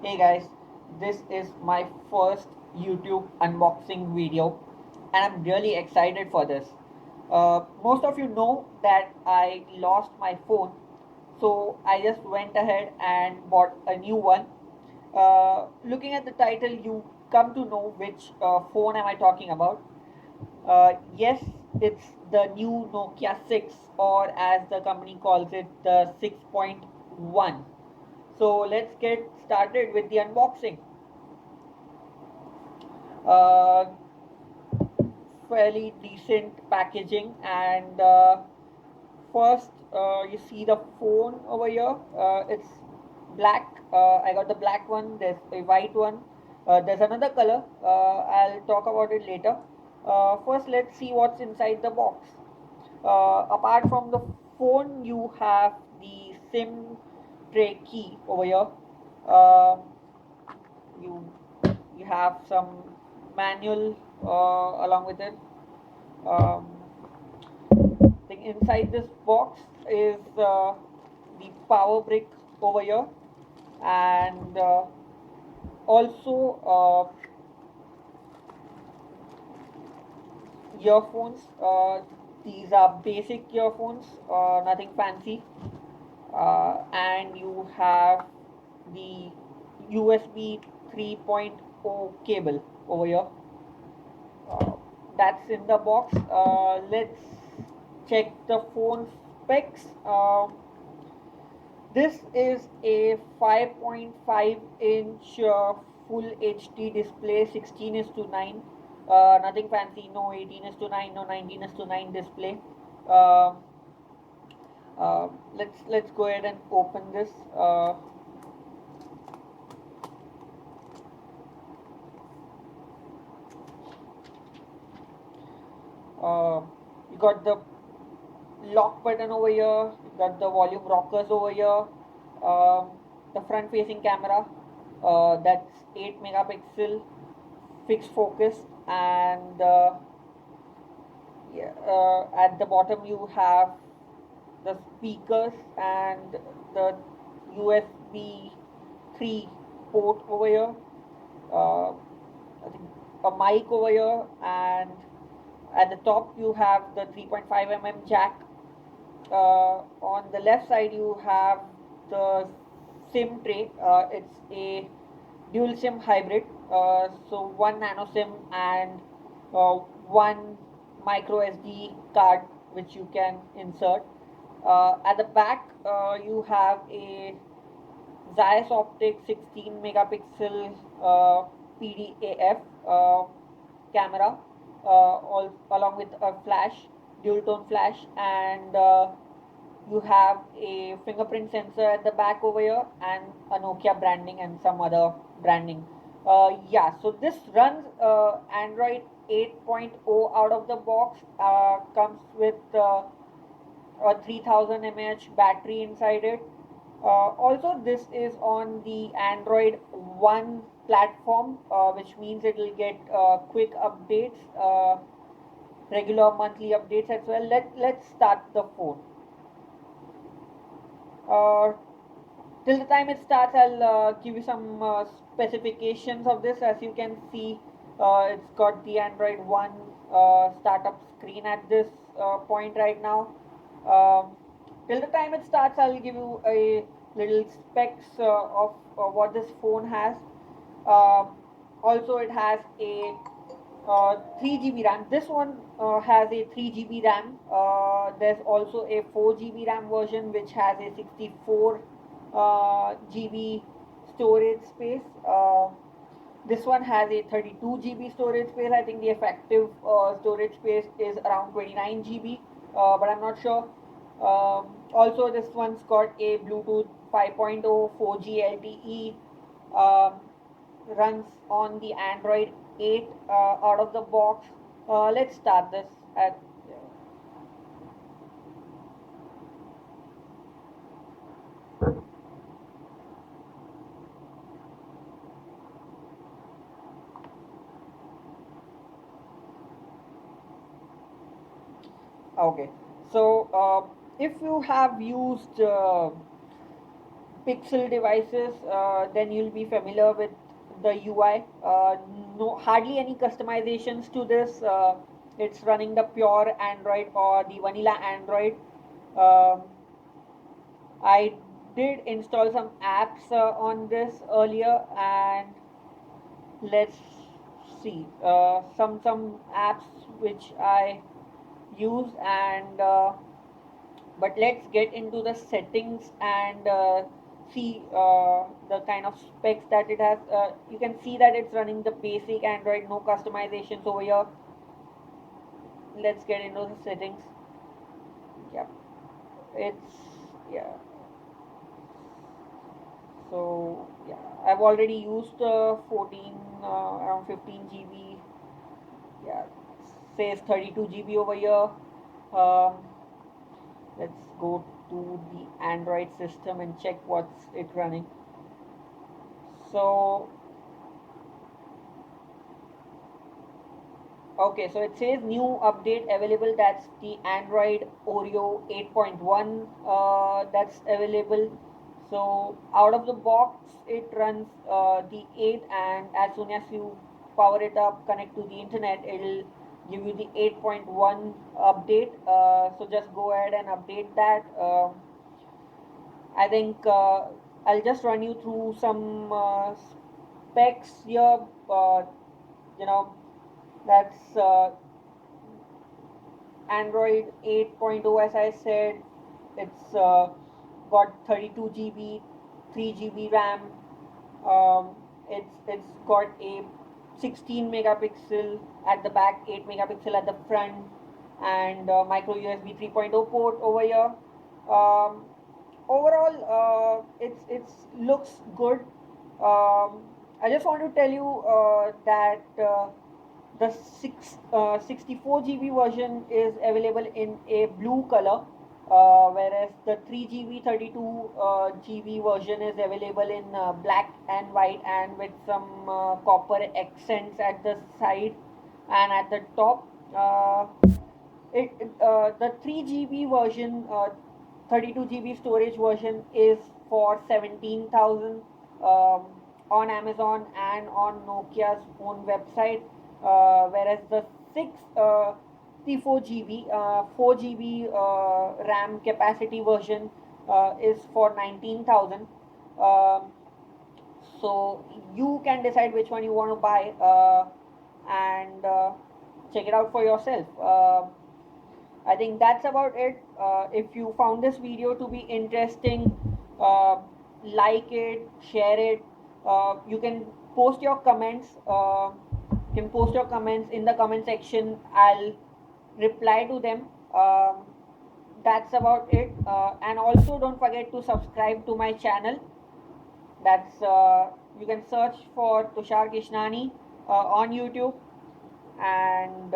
Hey guys, this is my first YouTube unboxing video and I'm really excited for this. Most of you know that I lost my phone, so I just went ahead and bought a new one. Looking at the title, you come to know which phone am I talking about. Yes, it's the new Nokia 6, or as the company calls it, the 6.1. So let's get started with the unboxing. Uh, Fairly decent packaging, and first you see the phone over here. It's black. I got the black one. There's a white one. There's another color. I'll talk about it later. First, let's see what's inside the box. Apart from the phone, you have the SIM tray key over here. Um you you have some manual along with it. um, thing inside this box is the power brick over here, and also earphones. These are basic earphones, nothing fancy. And you have the USB 3.0 cable over here. uh, that's in the box. Let's check the phone specs. This is a 5.5 inch full HD display, 16 is to 9. Nothing fancy, no 18 is to 9, no 19 is to 9 display. Uh, let's go ahead and open this. Uh, you got the lock button over here, you got the volume rockers over here, the front facing camera, that's 8 megapixel fixed focus, and yeah, at the bottom you have the speakers and the USB 3 port over here. uh, I think a mic over here, and at the top you have the 3.5 mm jack. On the left side you have the SIM tray. It's a dual SIM hybrid. So one nano SIM and one micro SD card which you can insert. At the back you have a Zeiss Optic 16 megapixel PDAF camera, along with a flash, dual tone flash, and you have a fingerprint sensor at the back over here, and a Nokia branding and some other branding. Yeah, so this runs Android 8.0 out of the box. Comes with a 3000 mAh battery inside it. Also, this is on the Android One platform, which means it will get quick updates, regular monthly updates as well. Let's start the phone. Uh, till the time it starts, I'll give you some specifications of this. As you can see, it's got the Android One startup screen at this point right now. um, till the time it starts, I'll give you a little specs of what this phone has. um, Also, it has a 3 GB RAM. This one has a 3 GB RAM. There's also a 4 GB RAM version which has a 64 GB storage space. This one has a 32 GB storage space. I think the effective storage space is around 29 GB, but I'm not sure. Also, this one's got a Bluetooth 5.0 4G LTE. Um, Runs on the Android 8 out of the box. Let's start this at. Okay, so if you have used Pixel devices, then you'll be familiar with the UI. No, hardly any customizations to this. It's running the pure Android or the vanilla Android. Um, I did install some apps on this earlier, and let's see some apps which I use, and but let's get into the settings and see the kind of specs that it has. You can see that it's running the basic Android, no customizations over here. Let's get into the settings. Yeah, it's yeah. So yeah, I've already used 14 around 15 GB. Yeah, says 32 GB over here. Um, let's go to the Android system and check what's it running. So okay, so it says new update available. That's the Android Oreo 8.1 that's available. So out of the box, it runs the 8, and as soon as you power it up, connect to the internet, it'll give you the 8.1 update. So just go ahead and update that. I think I'll just run you through some specs here. You know, that's Android 8.0, as I said. It's got 32 GB, 3 GB RAM. It's got a 16 megapixel at the back, 8 megapixel at the front, and micro USB 3.0 port over here. Um, Overall, it's looks good. I just want to tell you that the 64 GB version is available in a blue color, whereas the 3 GB 32 GB version is available in black and white, and with some copper accents at the side and at the top. The 3 GB version, 32 GB storage version is for 17,000 on Amazon and on Nokia's own website, whereas the 4 GB 4 GB RAM capacity version is for 19,000. Um, so you can decide which one you want to buy, and check it out for yourself. I think that's about it. If you found this video to be interesting, uh, like it, share it. You can post your comments. You can post your comments in the comment section. I'll reply to them. That's about it. And also, don't forget to subscribe to my channel. That's you can search for Tushar Kishnani on YouTube. And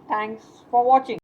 thanks for watching.